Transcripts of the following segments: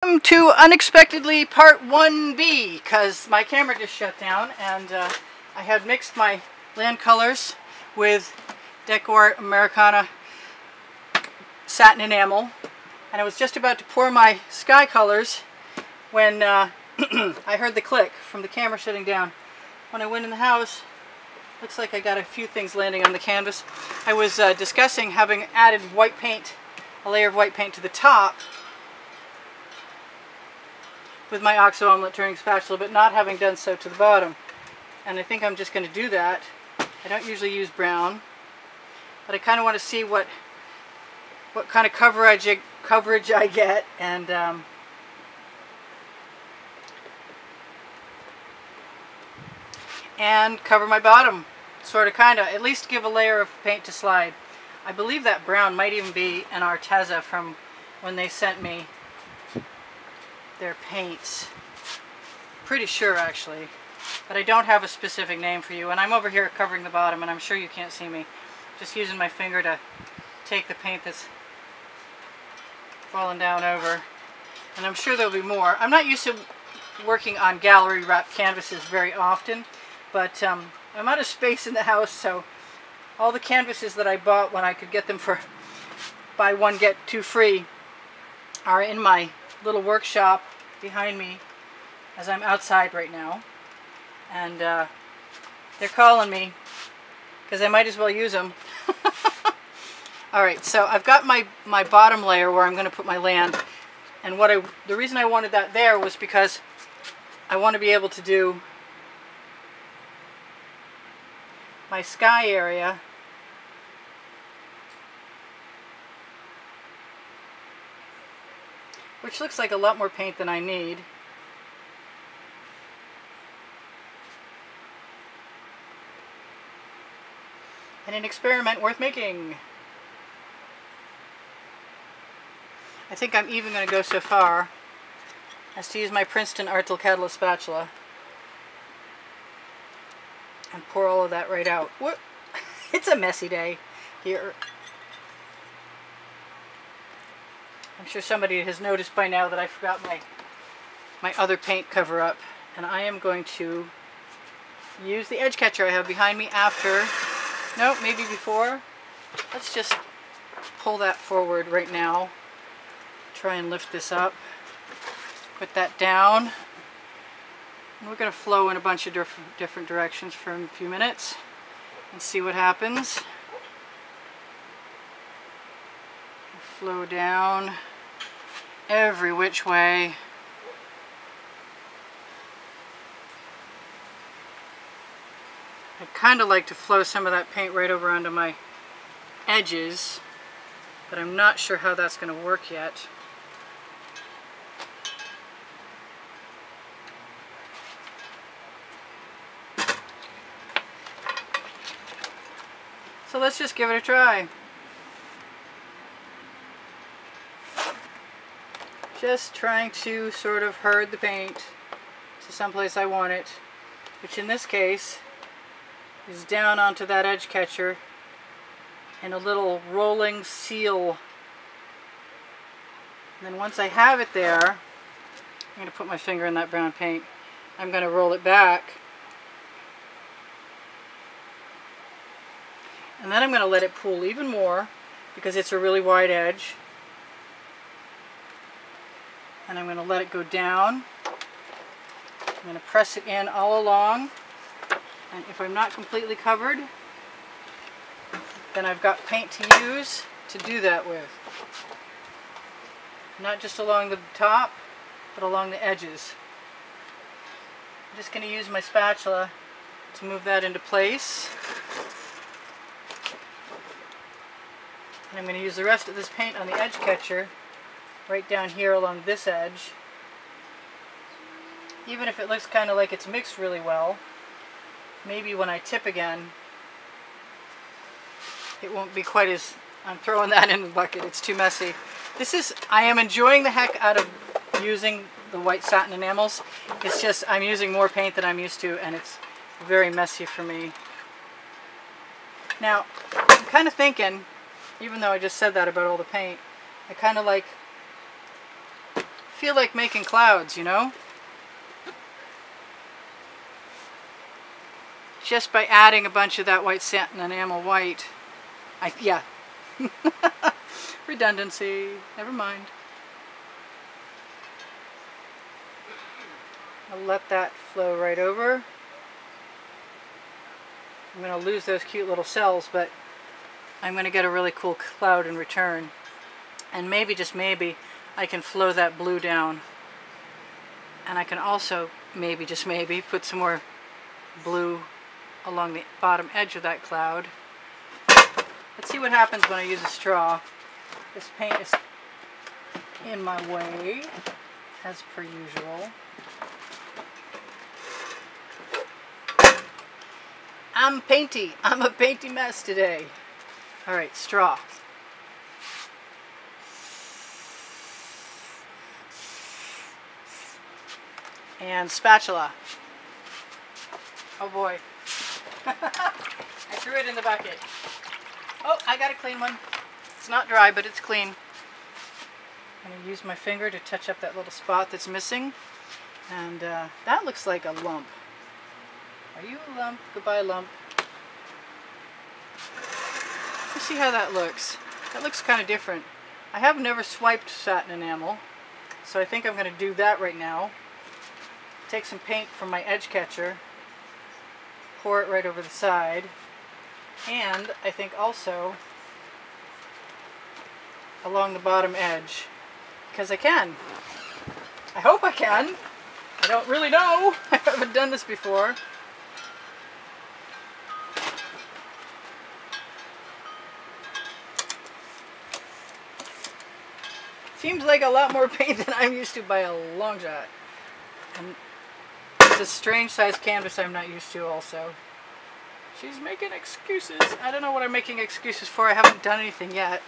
Welcome to unexpectedly part 1B, because my camera just shut down and I had mixed my land colors with Decor Americana satin enamel, and I was just about to pour my sky colors when I heard the click from the camera shutting down. When I went in the house, looks like I got a few things landing on the canvas. I was discussing having added white paint, a layer of white paint to the top with my OXO omelet turning spatula, but not having done so to the bottom. And I think I'm just going to do that. I don't usually use brown, but I kind of want to see what kind of coverage I get, and cover my bottom, sort of, kind of, at least give a layer of paint to slide. I believe that brown might even be an Arteza from when they sent me their paints. Pretty sure, actually, but I don't have a specific name for you. And I'm over here covering the bottom, and I'm sure you can't see me. Just using my finger to take the paint that's fallen down over. And I'm sure there'll be more. I'm not used to working on gallery wrap canvases very often, but I'm out of space in the house, so all the canvases that I bought when I could get them for buy one get two free are in my little workshop behind me as I'm outside right now, and they're calling me because I might as well use them. Alright, so I've got my bottom layer where I'm going to put my land, and the reason I wanted that there was because I want to be able to do my sky area which looks like a lot more paint than I need. And an experiment worth making. I think I'm even going to go so far as to use my Princeton Artl Catalyst spatula and pour all of that right out. What? It's a messy day here. I'm sure somebody has noticed by now that I forgot my other paint cover up, and I am going to use the edge catcher I have behind me after, no, maybe before. Let's just pull that forward right now. Try and lift this up. Put that down. And we're going to flow in a bunch of different directions for a few minutes and see what happens. Flow down every which way. I'd kind of like to flow some of that paint right over onto my edges, but I'm not sure how that's going to work yet. So let's just give it a try. Just trying to sort of herd the paint to someplace I want it, which in this case is down onto that edge catcher in a little rolling seal. And then once I have it there, I'm going to put my finger in that brown paint. I'm going to roll it back, and then I'm going to let it pool even more because it's a really wide edge. And I'm going to let it go down. I'm going to press it in all along. And if I'm not completely covered, then I've got paint to use to do that with. Not just along the top, but along the edges. I'm just going to use my spatula to move that into place. And I'm going to use the rest of this paint on the edge catcher right down here along this edge. Even if it looks kind of like it's mixed really well, maybe when I tip again, it won't be quite as... I'm throwing that in the bucket, it's too messy. I am enjoying the heck out of using the white satin enamels. It's just, I'm using more paint than I'm used to, and it's very messy for me. Now, I'm kind of thinking, even though I just said that about all the paint, I kind of like feel like making clouds, you know? Just by adding a bunch of that white satin enamel white. Yeah. Redundancy. Never mind. I'll let that flow right over. I'm going to lose those cute little cells, but I'm going to get a really cool cloud in return. And maybe, just maybe, I can flow that blue down. And I can also, maybe, just maybe, put some more blue along the bottom edge of that cloud. Let's see what happens when I use a straw. This paint is in my way, as per usual. I'm painty. I'm a painty mess today. Alright, straw. And spatula. Oh boy. I threw it in the bucket. Oh, I got a clean one. It's not dry, but it's clean. I'm going to use my finger to touch up that little spot that's missing. And that looks like a lump. Are you a lump? Goodbye, lump. Let's see how that looks. That looks kind of different. I have never swiped satin enamel, so I think I'm going to do that right now. Take some paint from my edge catcher, pour it right over the side, and I think also along the bottom edge, because I can. I hope I can. I don't really know. I haven't done this before. Seems like a lot more paint than I'm used to by a long shot. And it's a strange sized canvas I'm not used to also. She's making excuses. I don't know what I'm making excuses for. I haven't done anything yet.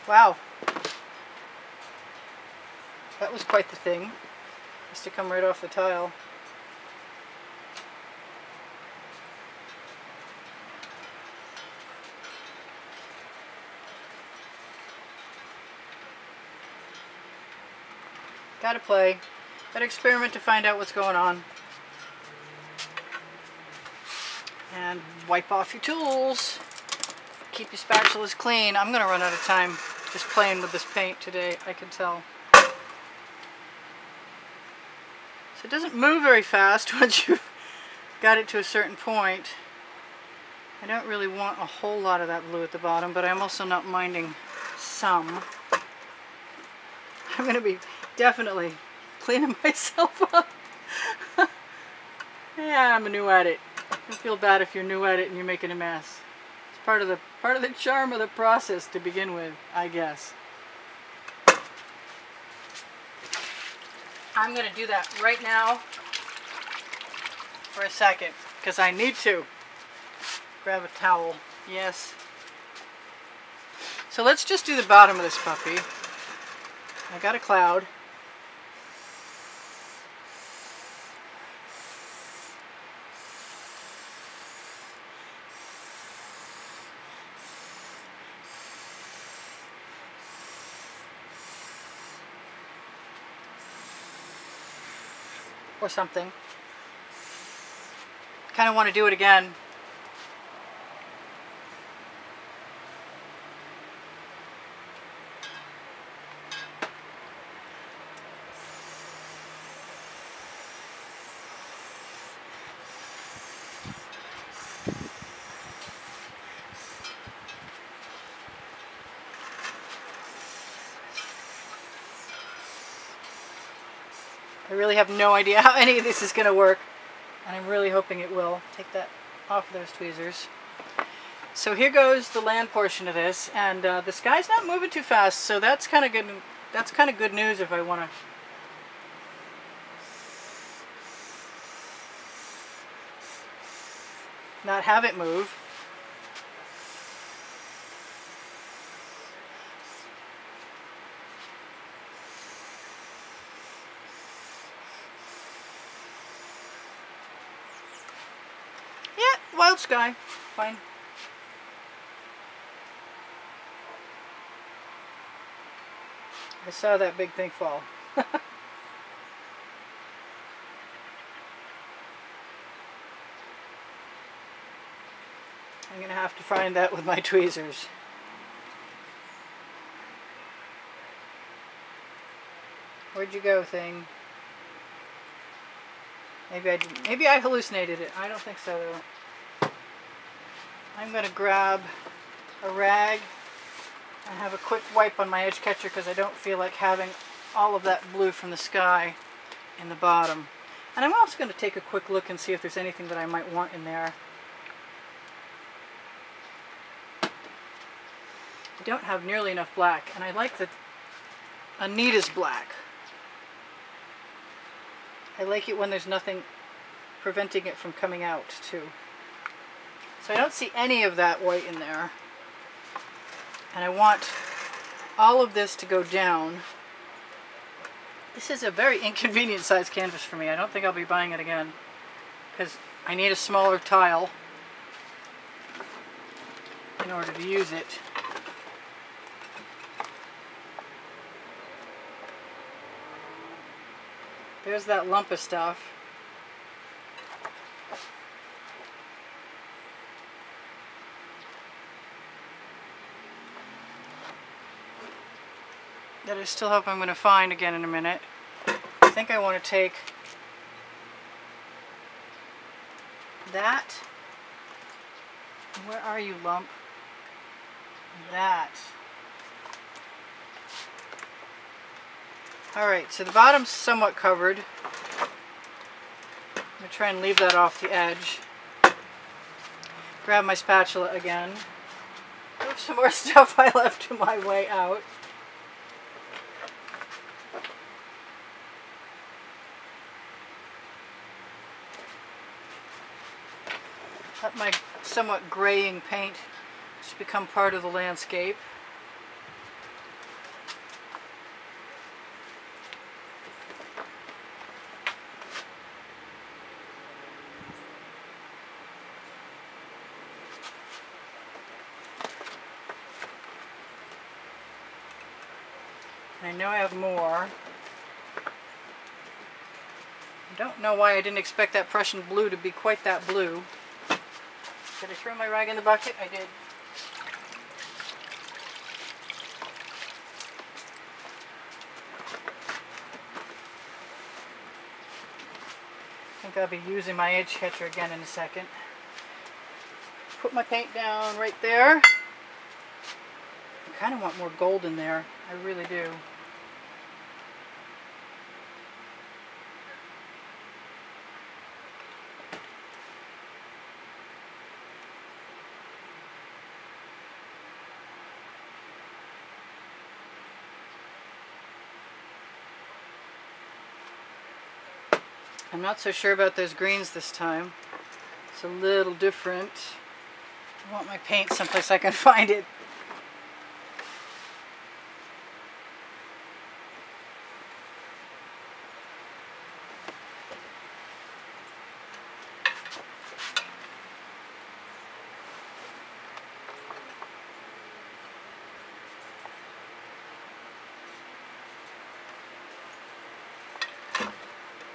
Wow. That was quite the thing. Just to come right off the tile. Gotta play. Gotta experiment to find out what's going on. And wipe off your tools. Keep your spatulas clean. I'm gonna run out of time just playing with this paint today, I can tell. So it doesn't move very fast once you've got it to a certain point. I don't really want a whole lot of that blue at the bottom, but I'm also not minding some. I'm gonna be definitely cleaning myself up. Yeah, I'm new at it. Don't feel bad if you're new at it and you're making a mess. It's part of the charm of the process to begin with, I guess. I'm gonna do that right now for a second because I need to grab a towel. Yes. So let's just do the bottom of this puppy. I got a cloud. Or something. Kind of want to do it again. I really have no idea how any of this is going to work, and I'm really hoping it will. Take that off of those tweezers. So here goes the land portion of this, and the sky's not moving too fast, so that's kind of good. That's kind of good news if I want to not have it move. Wild sky. Fine. I saw that big thing fall. I'm going to have to find that with my tweezers. Where'd you go, thing? Maybe I didn't. Maybe I hallucinated it. I don't think so, though. I'm going to grab a rag and have a quick wipe on my edge catcher because I don't feel like having all of that blue from the sky in the bottom. And I'm also going to take a quick look and see if there's anything that I might want in there. I don't have nearly enough black, and I like the Anita's black. I like it when there's nothing preventing it from coming out, too. So I don't see any of that white in there. And I want all of this to go down. This is a very inconvenient sized canvas for me. I don't think I'll be buying it again because I need a smaller tile in order to use it. There's that lump of stuff. That I still hope I'm going to find again in a minute. I think I want to take that. Where are you, lump? That. Alright, so the bottom's somewhat covered. I'm going to try and leave that off the edge. Grab my spatula again. Move some more stuff I left to my way out. Let my somewhat graying paint just become part of the landscape. I know I have more. I don't know why I didn't expect that Prussian blue to be quite that blue. Did I throw my rag in the bucket? I did. I think I'll be using my edge catcher again in a second. Put my paint down right there. I kind of want more gold in there. I really do. I'm not so sure about those greens this time. It's a little different. I want my paint someplace I can find it.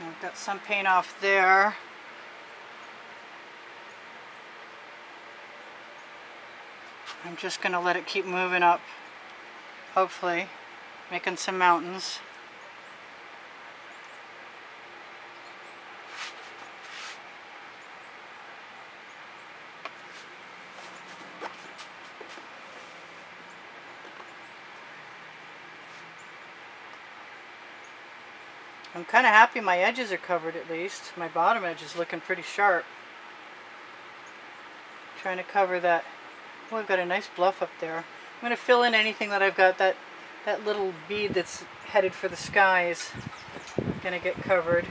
I've got some paint off there. I'm just going to let it keep moving up, hopefully, making some mountains. I'm kind of happy my edges are covered at least. My bottom edge is looking pretty sharp. Trying to cover that. Oh, I've got a nice bluff up there. I'm going to fill in anything that I've got. That little bead that's headed for the sky is going to get covered.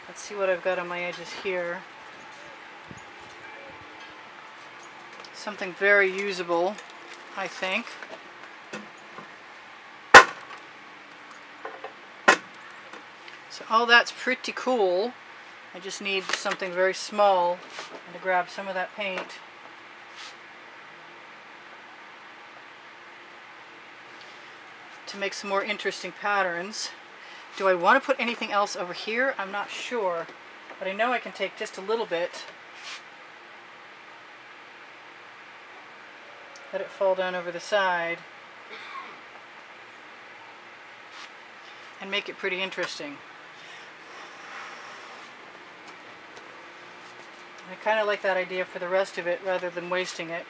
Let's see what I've got on my edges here. Something very usable, I think. So all that's pretty cool. I just need something very small and to grab some of that paint. to make some more interesting patterns. Do I want to put anything else over here? I'm not sure, but I know I can take just a little bit. Let it fall down over the side and make it pretty interesting. I kind of like that idea for the rest of it rather than wasting it.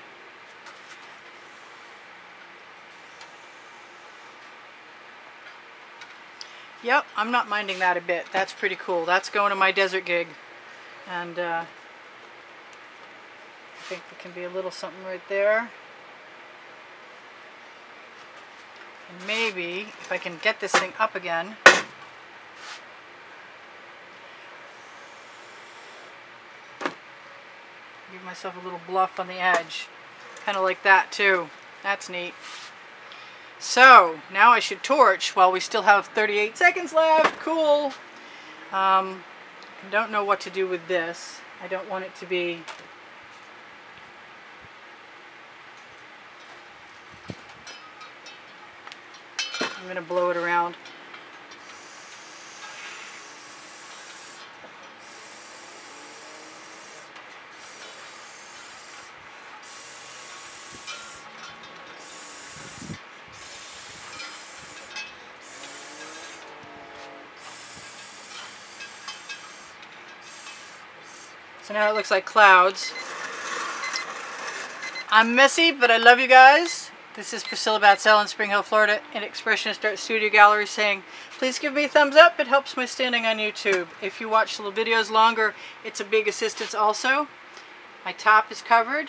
Yep, I'm not minding that a bit. That's pretty cool. That's going to my desert gig. And I think there can be a little something right there. And maybe, if I can get this thing up again, give myself a little bluff on the edge. Kind of like that too. That's neat. So, now I should torch while we still have 38 seconds left. Cool. I don't know what to do with this. I don't want it to be... I'm going to blow it around. So now it looks like clouds. I'm messy, but I love you guys. This is Priscilla Batzell in Spring Hill, Florida, in Expressionist Art Studio Gallery saying, please give me a thumbs up. It helps my standing on YouTube. If you watch the videos longer, it's a big assistance also. My top is covered,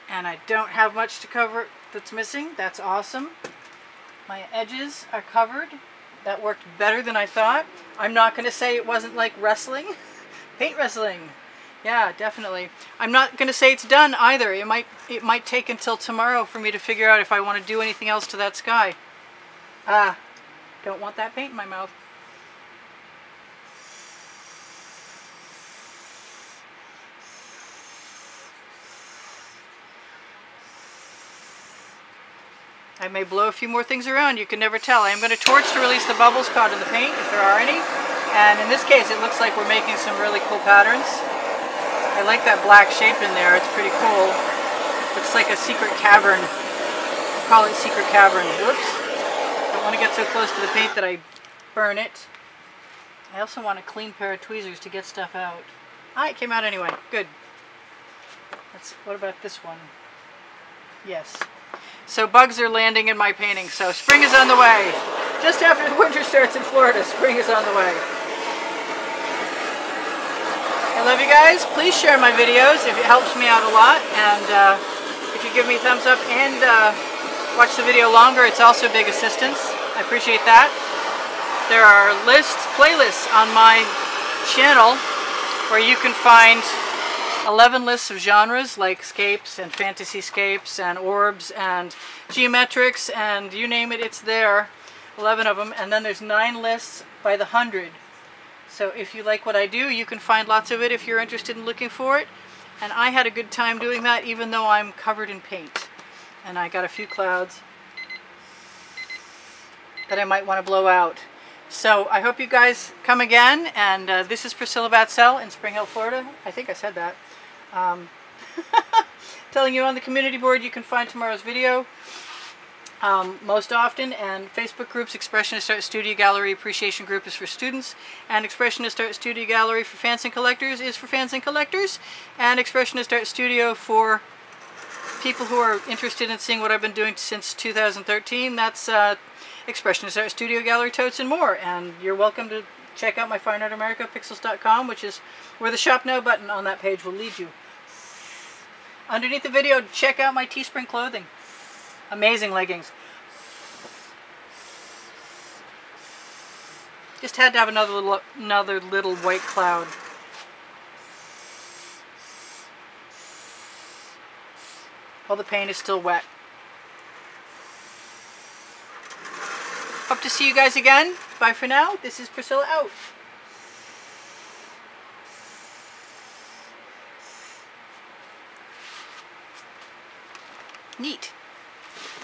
and I don't have much to cover that's missing. That's awesome. My edges are covered. That worked better than I thought. I'm not going to say it wasn't like wrestling. Paint wrestling. Yeah, definitely. I'm not going to say it's done either. It might take until tomorrow for me to figure out if I want to do anything else to that sky. Don't want that paint in my mouth. I may blow a few more things around. You can never tell. I am going to torch to release the bubbles caught in the paint, if there are any. And in this case, it looks like we're making some really cool patterns. I like that black shape in there. It's pretty cool. Looks like a secret cavern. I call it secret cavern. Whoops. Don't want to get so close to the paint that I burn it. I also want a clean pair of tweezers to get stuff out. It came out anyway. Good. What about this one? Yes. So bugs are landing in my painting. So spring is on the way. Just after the winter starts in Florida, spring is on the way. I love you guys. Please share my videos if it helps me out a lot. And if you give me a thumbs up and watch the video longer, it's also a big assistance. I appreciate that. There are playlists on my channel where you can find 11 lists of genres like scapes and fantasy scapes and orbs and geometrics and you name it, it's there. 11 of them. And then there's 9 lists by the 100. So if you like what I do, you can find lots of it if you're interested in looking for it. And I had a good time doing that even though I'm covered in paint. And I got a few clouds that I might want to blow out. So I hope you guys come again. And this is Priscilla Batzell in Spring Hill, Florida. I think I said that. Telling you on the community board you can find tomorrow's video. Most often, and Facebook groups, Expressionist Art Studio Gallery Appreciation Group is for students, and Expressionist Art Studio Gallery for fans and collectors is for fans and collectors, and Expressionist Art Studio for people who are interested in seeing what I've been doing since 2013. That's Expressionist Art Studio Gallery Totes and more, and you're welcome to check out my Fine Art America, pixels.com, which is where the Shop Now button on that page will lead you. Underneath the video, check out my Teespring clothing. Amazing leggings. Just had to have another little white cloud. All the paint is still wet. Hope to see you guys again. Bye for now. This is Priscilla out. Neat.